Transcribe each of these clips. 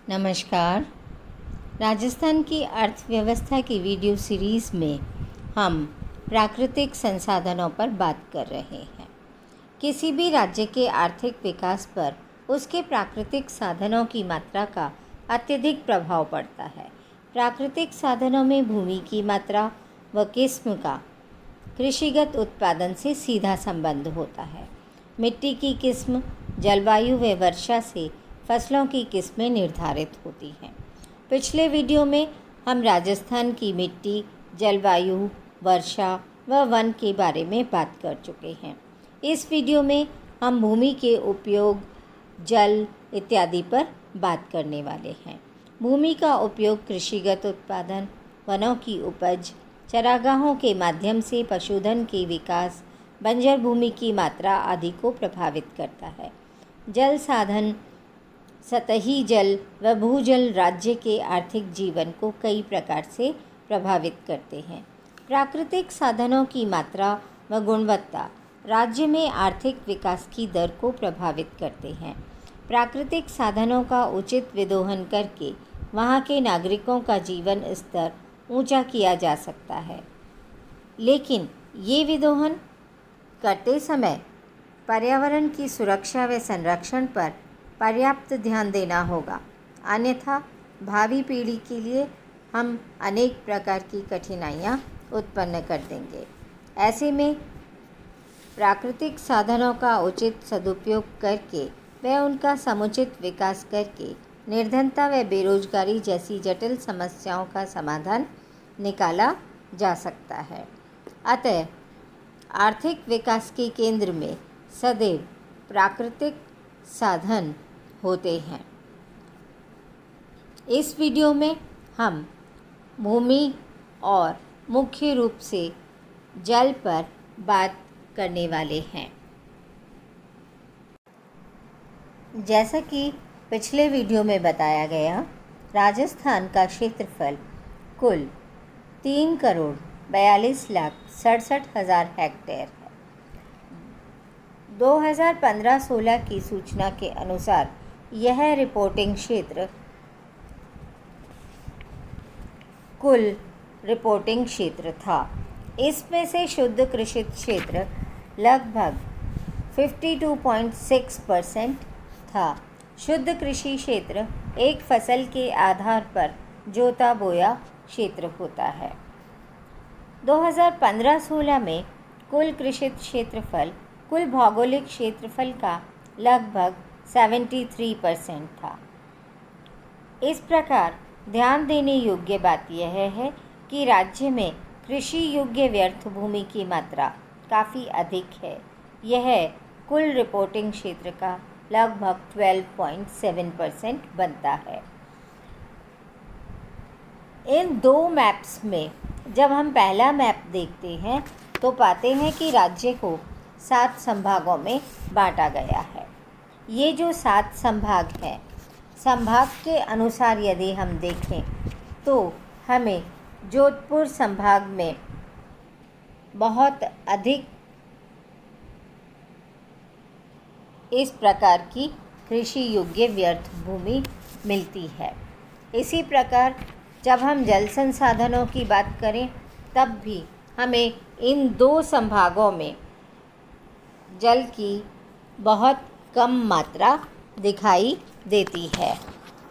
नमस्कार। राजस्थान की अर्थव्यवस्था की वीडियो सीरीज़ में हम प्राकृतिक संसाधनों पर बात कर रहे हैं। किसी भी राज्य के आर्थिक विकास पर उसके प्राकृतिक साधनों की मात्रा का अत्यधिक प्रभाव पड़ता है। प्राकृतिक साधनों में भूमि की मात्रा व किस्म का कृषिगत उत्पादन से सीधा संबंध होता है। मिट्टी की किस्म, जलवायु व वर्षा से फसलों की किस्में निर्धारित होती हैं। पिछले वीडियो में हम राजस्थान की मिट्टी, जलवायु, वर्षा व वन के बारे में बात कर चुके हैं। इस वीडियो में हम भूमि के उपयोग, जल इत्यादि पर बात करने वाले हैं। भूमि का उपयोग कृषिगत उत्पादन, वनों की उपज, चरागाहों के माध्यम से पशुधन के विकास, बंजर भूमि की मात्रा आदि को प्रभावित करता है। जल साधन, सतही जल व भूजल राज्य के आर्थिक जीवन को कई प्रकार से प्रभावित करते हैं। प्राकृतिक साधनों की मात्रा व गुणवत्ता राज्य में आर्थिक विकास की दर को प्रभावित करते हैं। प्राकृतिक साधनों का उचित विदोहन करके वहाँ के नागरिकों का जीवन स्तर ऊंचा किया जा सकता है, लेकिन ये विदोहन करते समय पर्यावरण की सुरक्षा व संरक्षण पर पर्याप्त ध्यान देना होगा, अन्यथा भावी पीढ़ी के लिए हम अनेक प्रकार की कठिनाइयाँ उत्पन्न कर देंगे। ऐसे में प्राकृतिक साधनों का उचित सदुपयोग करके व उनका समुचित विकास करके निर्धनता व बेरोजगारी जैसी जटिल समस्याओं का समाधान निकाला जा सकता है। अतः आर्थिक विकास के केंद्र में सदैव प्राकृतिक साधन होते हैं। इस वीडियो में हम भूमि और मुख्य रूप से जल पर बात करने वाले हैं। जैसा कि पिछले वीडियो में बताया गया, राजस्थान का क्षेत्रफल कुल 3,42,67,000 हेक्टेयर है। 2015-16 की सूचना के अनुसार यह रिपोर्टिंग क्षेत्र कुल रिपोर्टिंग क्षेत्र था। इसमें से शुद्ध कृषि क्षेत्र लगभग 52.6% था। शुद्ध कृषि क्षेत्र एक फसल के आधार पर जोता बोया क्षेत्र होता है। 2015-16 में कुल कृषि क्षेत्रफल कुल भौगोलिक क्षेत्रफल का लगभग 73% था। इस प्रकार ध्यान देने योग्य बात यह है कि राज्य में कृषि योग्य व्यर्थ भूमि की मात्रा काफ़ी अधिक है। यह कुल रिपोर्टिंग क्षेत्र का लगभग 12.7% बनता है। इन दो मैप्स में जब हम पहला मैप देखते हैं तो पाते हैं कि राज्य को 7 संभागों में बांटा गया है। ये जो 7 संभाग हैं, संभाग के अनुसार यदि हम देखें तो हमें जोधपुर संभाग में बहुत अधिक इस प्रकार की कृषि योग्य व्यर्थ भूमि मिलती है। इसी प्रकार जब हम जल संसाधनों की बात करें तब भी हमें इन 2 संभागों में जल की बहुत कम मात्रा दिखाई देती है।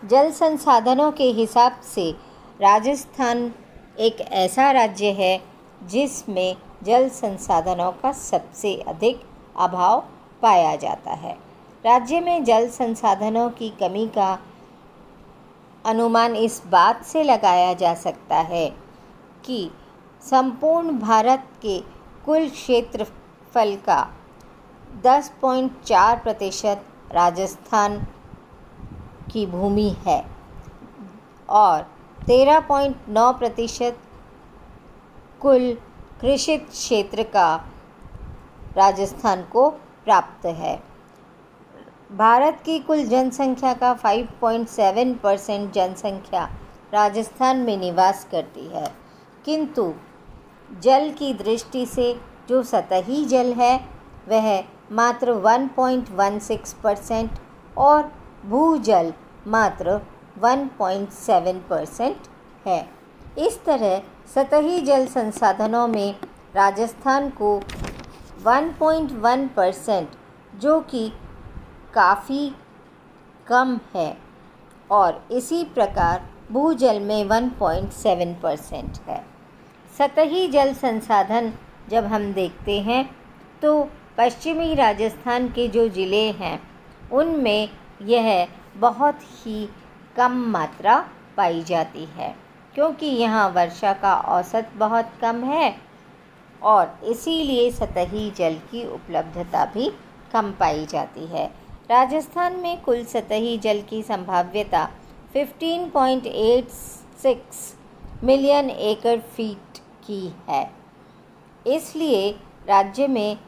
जल संसाधनों के हिसाब से राजस्थान एक ऐसा राज्य है जिसमें जल संसाधनों का सबसे अधिक अभाव पाया जाता है। राज्य में जल संसाधनों की कमी का अनुमान इस बात से लगाया जा सकता है कि संपूर्ण भारत के कुल क्षेत्रफल का 10.4% राजस्थान की भूमि है और 13.9% कुल कृषि क्षेत्र का राजस्थान को प्राप्त है। भारत की कुल जनसंख्या का 5.7% जनसंख्या राजस्थान में निवास करती है, किंतु जल की दृष्टि से जो सतही जल है वह मात्र 1.16% और भूजल मात्र 1.7% है। इस तरह सतही जल संसाधनों में राजस्थान को 1.1%, जो कि काफ़ी कम है, और इसी प्रकार भूजल में 1.7% है। सतही जल संसाधन जब हम देखते हैं तो पश्चिमी राजस्थान के जो ज़िले हैं उनमें यह बहुत ही कम मात्रा पाई जाती है, क्योंकि यहाँ वर्षा का औसत बहुत कम है और इसीलिए सतही जल की उपलब्धता भी कम पाई जाती है। राजस्थान में कुल सतही जल की संभाव्यता 15.86 मिलियन एकड़ फीट की है। इसलिए राज्य में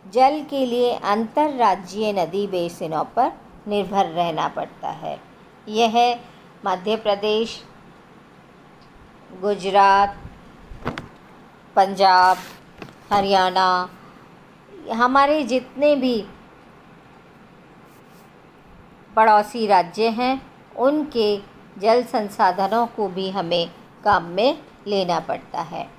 जल के लिए अंतर्राज्यीय नदी बेसिनों पर निर्भर रहना पड़ता है। यह मध्य प्रदेश, गुजरात, पंजाब, हरियाणा, हमारे जितने भी पड़ोसी राज्य हैं उनके जल संसाधनों को भी हमें काम में लेना पड़ता है।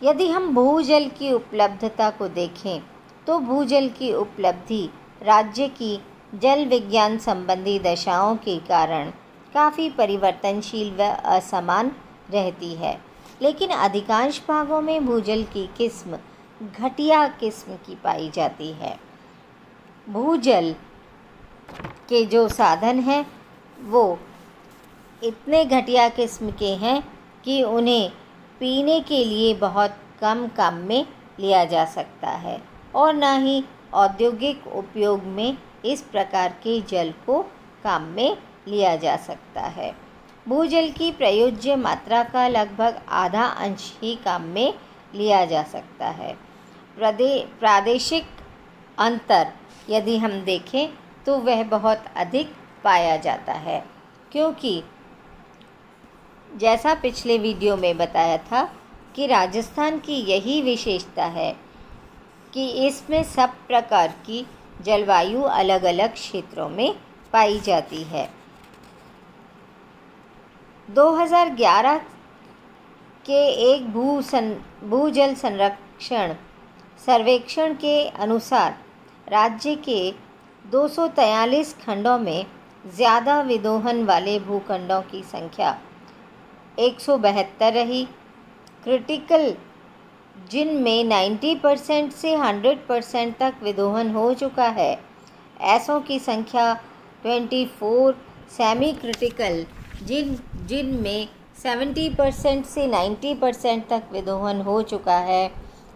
यदि हम भूजल की उपलब्धता को देखें तो भूजल की उपलब्धि राज्य की जल विज्ञान संबंधी दशाओं के कारण काफ़ी परिवर्तनशील व असमान रहती है, लेकिन अधिकांश भागों में भूजल की किस्म घटिया किस्म की पाई जाती है। भूजल के जो साधन हैं वो इतने घटिया किस्म के हैं कि उन्हें पीने के लिए बहुत कम काम में लिया जा सकता है और ना ही औद्योगिक उपयोग में इस प्रकार के जल को काम में लिया जा सकता है। भूजल की प्रयोज्य मात्रा का लगभग आधा अंश ही काम में लिया जा सकता है। प्रादेशिक अंतर यदि हम देखें तो वह बहुत अधिक पाया जाता है, क्योंकि जैसा पिछले वीडियो में बताया था कि राजस्थान की यही विशेषता है कि इसमें सब प्रकार की जलवायु अलग अलग क्षेत्रों में पाई जाती है। 2011 के एक भूजल संरक्षण सर्वेक्षण के अनुसार राज्य के 243 खंडों में ज़्यादा विदोहन वाले भूखंडों की संख्या 172 रही। क्रिटिकल, जिनमें 90% से 100% तक विदोहन हो चुका है, ऐसों की संख्या 24। सेमी क्रिटिकल, जिनमें 70% से 90% तक विदोहन हो चुका है,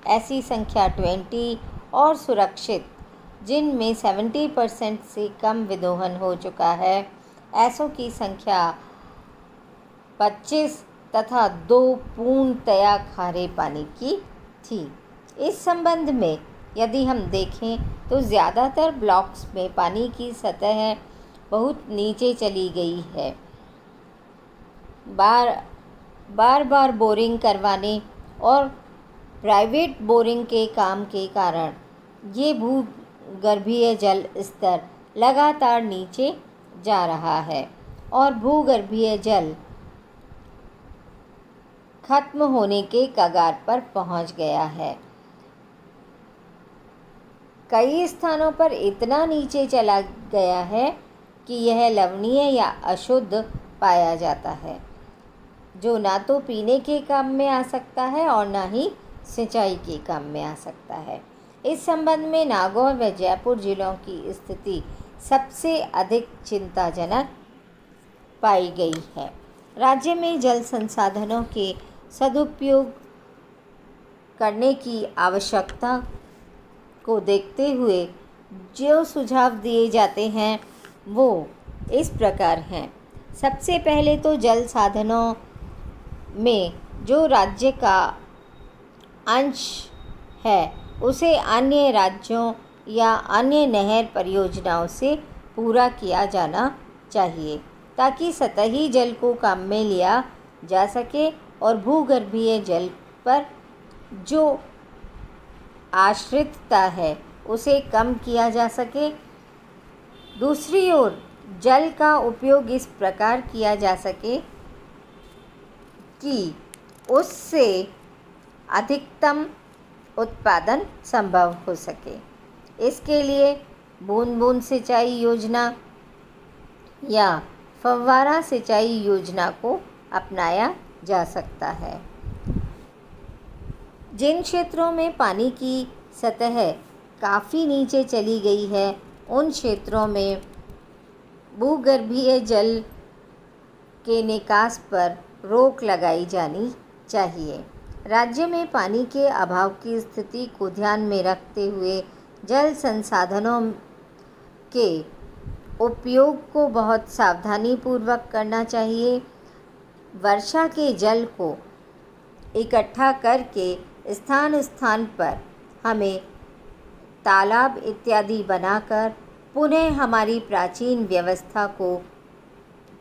ऐसी संख्या 20। और सुरक्षित, जिनमें 70% से कम विदोहन हो चुका है, ऐसों की संख्या 25 तथा 2 पूर्णतया खारे पानी की थी। इस संबंध में यदि हम देखें तो ज़्यादातर ब्लॉक्स में पानी की सतह बहुत नीचे चली गई है। बार बोरिंग करवाने और प्राइवेट बोरिंग के काम के कारण ये भूगर्भीय जल स्तर लगातार नीचे जा रहा है और भूगर्भीय जल खत्म होने के कगार पर पहुंच गया है। कई स्थानों पर इतना नीचे चला गया है कि यह लवणीय या अशुद्ध पाया जाता है, जो ना तो पीने के काम में आ सकता है और ना ही सिंचाई के काम में आ सकता है। इस संबंध में नागौर व जयपुर जिलों की स्थिति सबसे अधिक चिंताजनक पाई गई है। राज्य में जल संसाधनों के सदुपयोग करने की आवश्यकता को देखते हुए जो सुझाव दिए जाते हैं वो इस प्रकार हैं। सबसे पहले तो जल साधनों में जो राज्य का अंश है उसे अन्य राज्यों या अन्य नहर परियोजनाओं से पूरा किया जाना चाहिए, ताकि सतही जल को काम में लिया जा सके और भूगर्भीय जल पर जो आश्रितता है उसे कम किया जा सके। दूसरी ओर जल का उपयोग इस प्रकार किया जा सके कि उससे अधिकतम उत्पादन संभव हो सके। इसके लिए बूंद बूंद सिंचाई योजना या फव्वारा सिंचाई योजना को अपनाया जा सकता है। जिन क्षेत्रों में पानी की सतह काफ़ी नीचे चली गई है, उन क्षेत्रों में भूगर्भीय जल के निकास पर रोक लगाई जानी चाहिए। राज्य में पानी के अभाव की स्थिति को ध्यान में रखते हुए जल संसाधनों के उपयोग को बहुत सावधानीपूर्वक करना चाहिए। वर्षा के जल को इकट्ठा करके स्थान स्थान पर हमें तालाब इत्यादि बनाकर पुनः हमारी प्राचीन व्यवस्था को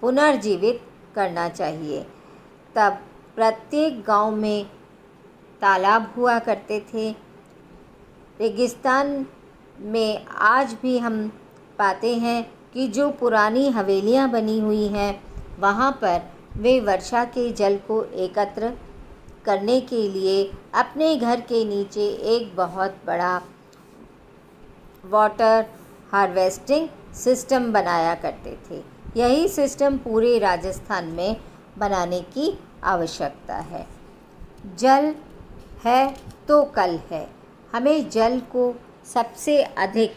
पुनर्जीवित करना चाहिए। तब प्रत्येक गांव में तालाब हुआ करते थे। रेगिस्तान में आज भी हम पाते हैं कि जो पुरानी हवेलियां बनी हुई हैं, वहाँ पर वे वर्षा के जल को एकत्र करने के लिए अपने घर के नीचे एक बहुत बड़ा वाटर हार्वेस्टिंग सिस्टम बनाया करते थे। यही सिस्टम पूरे राजस्थान में बनाने की आवश्यकता है। जल है तो कल है। हमें जल को सबसे अधिक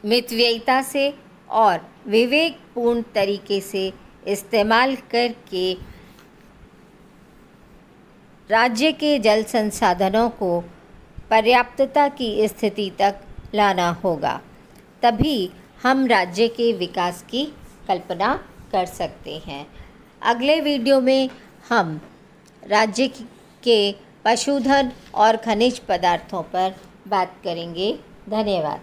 मितव्ययिता से और विवेकपूर्ण तरीके से इस्तेमाल करके राज्य के जल संसाधनों को पर्याप्तता की स्थिति तक लाना होगा। तभी हम राज्य के विकास की कल्पना कर सकते हैं। अगले वीडियो में हम राज्य के पशुधन और खनिज पदार्थों पर बात करेंगे। धन्यवाद।